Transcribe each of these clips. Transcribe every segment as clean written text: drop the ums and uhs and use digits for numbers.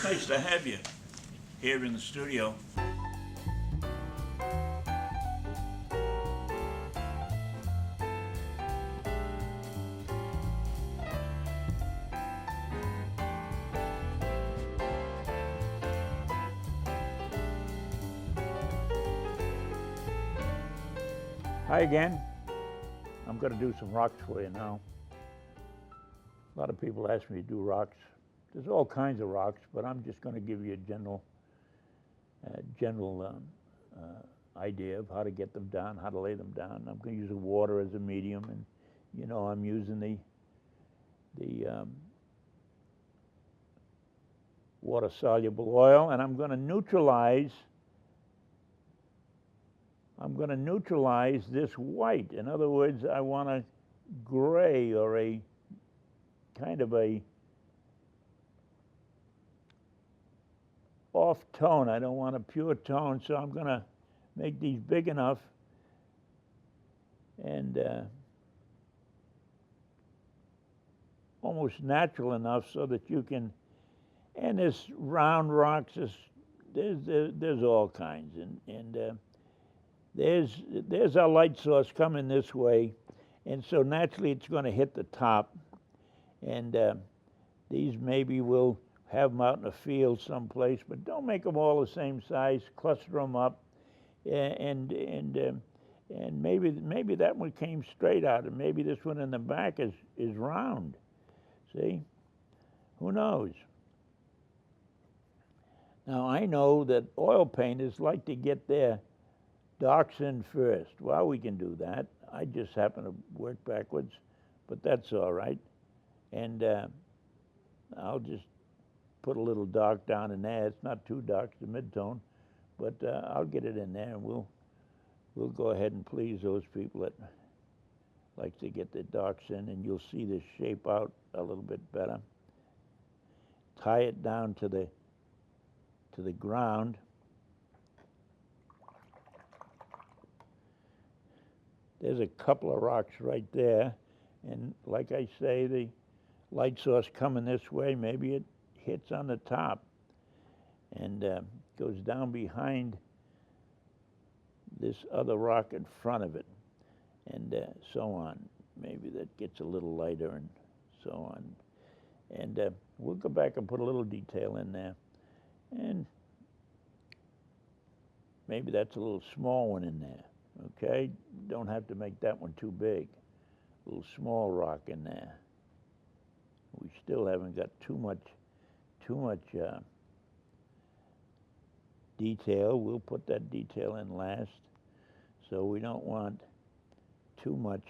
Nice to have you here in the studio. Hi again. I'm going to do some rocks for you now. A lot of people ask me to do rocks. There's all kinds of rocks, but I'm just going to give you a general idea of how to get them down, how to lay them down. I'm going to use water as a medium, and you know I'm using the water-soluble oil, and I'm going to neutralize this white. In other words, I want a gray or a kind of a off tone. I don't want a pure tone, so I'm going to make these big enough and almost natural enough so that you can, and there's round rocks, there's all kinds, and there's our light source coming this way, and so naturally it's going to hit the top, and these maybe we'll have them out in a field someplace, but don't make them all the same size. Cluster them up, and maybe that one came straight out, and maybe this one in the back is round. See, who knows? Now I know that oil painters like to get their darks in first. Well, we can do that. I just happen to work backwards, but that's all right. And I'll just put a little dark down in there. It's not too dark, it's a mid-tone, but I'll get it in there, and we'll go ahead and please those people that like to get their darks in, and you'll see this shape out a little bit better. Tie it down to the ground. There's a couple of rocks right there, and like I say, the light source coming this way, maybe it hits on the top and goes down behind this other rock in front of it, and so on. Maybe that gets a little lighter and so on. And we'll go back and put a little detail in there, and maybe that's a little small one in there. Okay, don't have to make that one too big. A little small rock in there. We still haven't got too much detail. We'll put that detail in last, so we don't want too much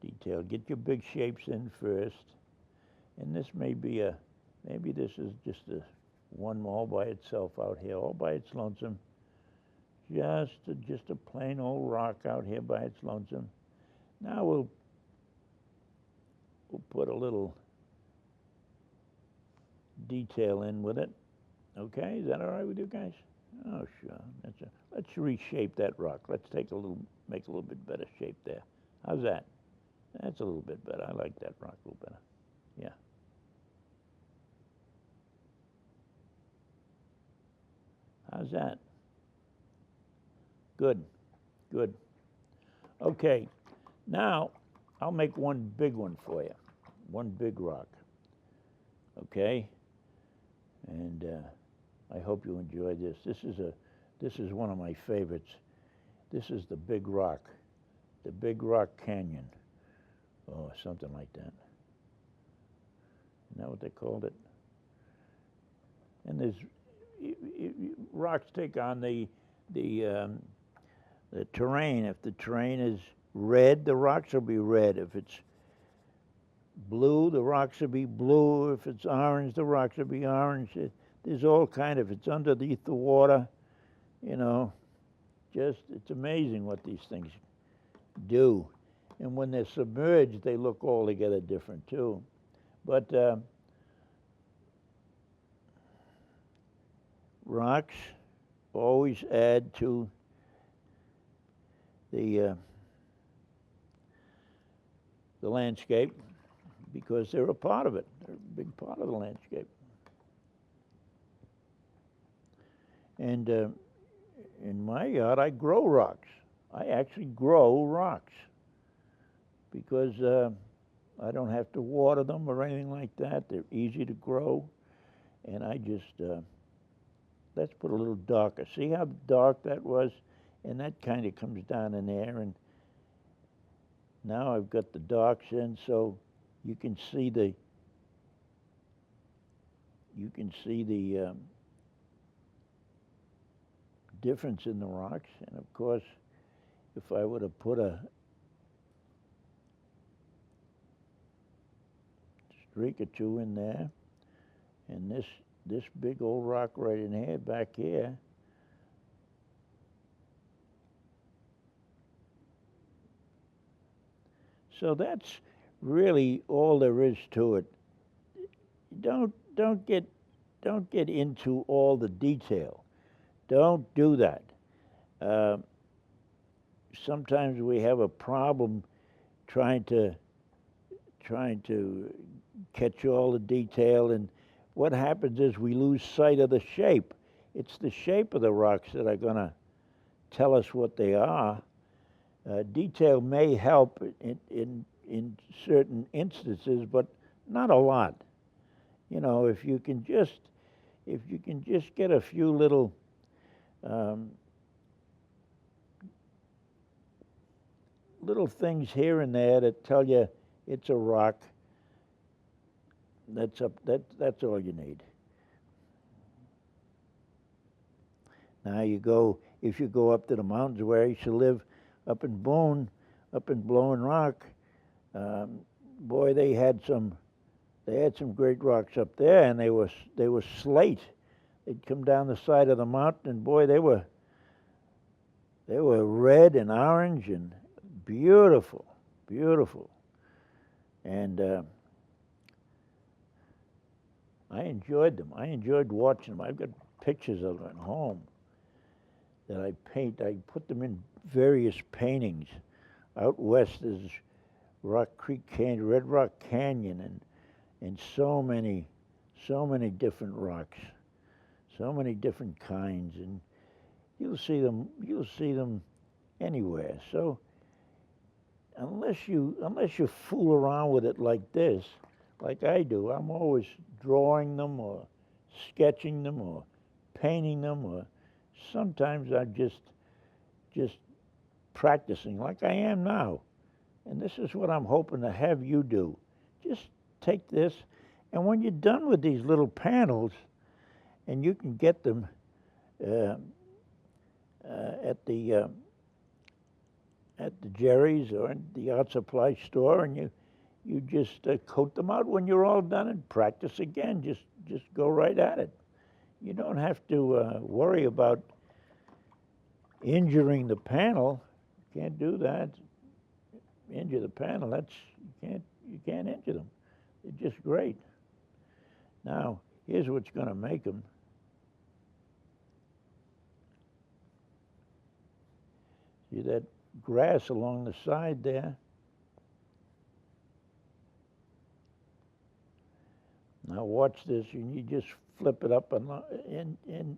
detail. Get your big shapes in first, and this may be maybe this is just one all by itself out here, all by its lonesome. Just a plain old rock out here by its lonesome. Now we'll put a little detail in with it. Okay, is that all right with you guys? Oh, sure. Let's reshape that rock. Let's make a little bit better shape there. How's that? That's a little bit better. I like that rock a little better. Yeah. How's that? Good, good. Okay, now I'll make one big one for you, one big rock. Okay, and I hope you enjoy this. This is one of my favorites. This is the Big Rock Canyon, or something like that. Isn't that what they called it? And there's rocks take on the terrain. If the terrain is red, the rocks will be red. If it's blue, the rocks will be blue. If it's orange, the rocks will be orange. There's all kind of, if it's underneath the water, you know, it's amazing what these things do. And when they're submerged, they look altogether different too. But rocks always add to the landscape because they're a part of it. They're a big part of the landscape. And in my yard, I grow rocks. I actually grow rocks because I don't have to water them or anything like that. They're easy to grow. And I just, let's put a little darker. See how dark that was? And that kind of comes down in there. And now I've got the darks in, so you can see the difference in the rocks. And of course, if I were to put a streak or two in there, and this big old rock right in here, back here, so that's really all there is to it. Don't get into all the detail. Don't do that. Sometimes we have a problem trying to catch all the detail, and what happens is we lose sight of the shape. It's the shape of the rocks that are going to tell us what they are. Detail may help in certain instances, but not a lot. You know, if you can just get a few little little things here and there that tell you it's a rock, that's all you need. Now if you go up to the mountains where I used to live, up in Blowing Rock, boy, they had some great rocks up there, and they were slate. They'd come down the side of the mountain, and boy, they were red and orange and beautiful. And I enjoyed them. I enjoyed watching them. I've got pictures of them at home that I paint. I put them in various paintings. Out west is Rock Creek Canyon, Red Rock Canyon, and so many different rocks, so many different kinds, and you'll see them anywhere. So unless you fool around with it like this, like I do, I'm always drawing them or sketching them or painting them, or sometimes I'm just practicing like I am now. And this is what I'm hoping to have you do. Just take this, and when you're done with these little panels, and you can get them at the Jerry's or at the art supply store, and you just coat them out when you're all done and practice again. Just go right at it. You don't have to worry about injuring the panel. You can't do that. Injure the panel. You can't injure them. They're just great. Now, here's what's going to make them. See that grass along the side there? Now watch this, and you just flip it up, and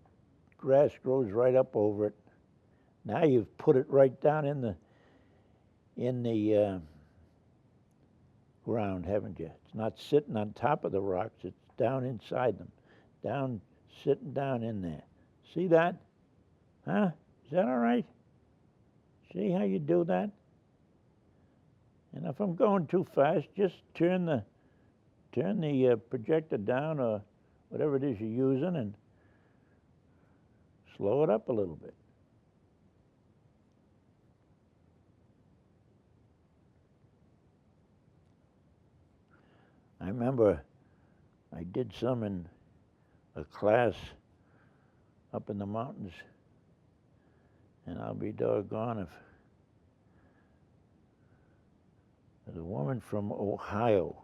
grass grows right up over it. Now you've put it right down in the ground, haven't you? It's not sitting on top of the rocks, it's down inside them, sitting down in there. See that? Huh? Is that all right? See how you do that? And if I'm going too fast, just turn the projector down, or whatever it is you're using, and slow it up a little bit. I remember I did some in a class up in the mountains, and I'll be doggone if there's a woman from Ohio,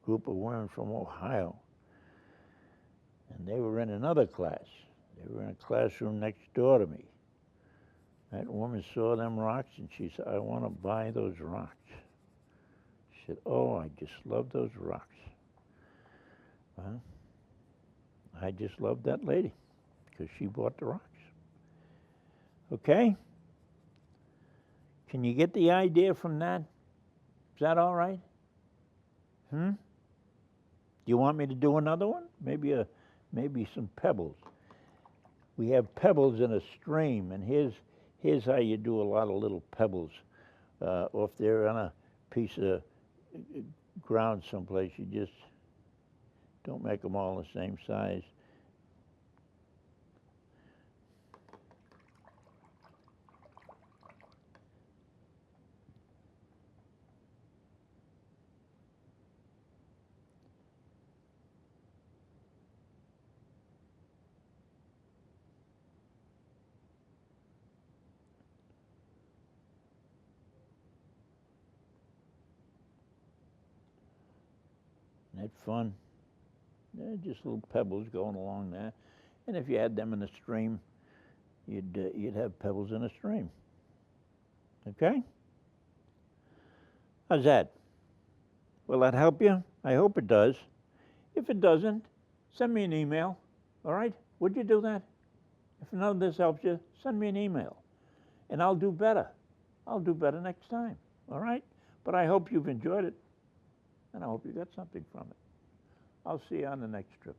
a group of women from Ohio, and they were in another class. They were in a classroom next door to me. That woman saw them rocks, and she said, "I want to buy those rocks." She said, "Oh, I just love those rocks." Well, I just loved that lady because she bought the rocks. Okay? Can you get the idea from that? Is that all right? Do you want me to do another one? Maybe some pebbles. We have pebbles in a stream, and here's how you do a lot of little pebbles. Or if they're on a piece of ground someplace, you just don't make them all the same size. Isn't that fun? They're just little pebbles going along there. And if you had them in a stream, you'd have pebbles in a stream. Okay? How's that? Will that help you? I hope it does. If it doesn't, send me an email. All right? Would you do that? If none of this helps you, send me an email. And I'll do better. I'll do better next time. All right? But I hope you've enjoyed it. And I hope you got something from it. I'll see you on the next trip.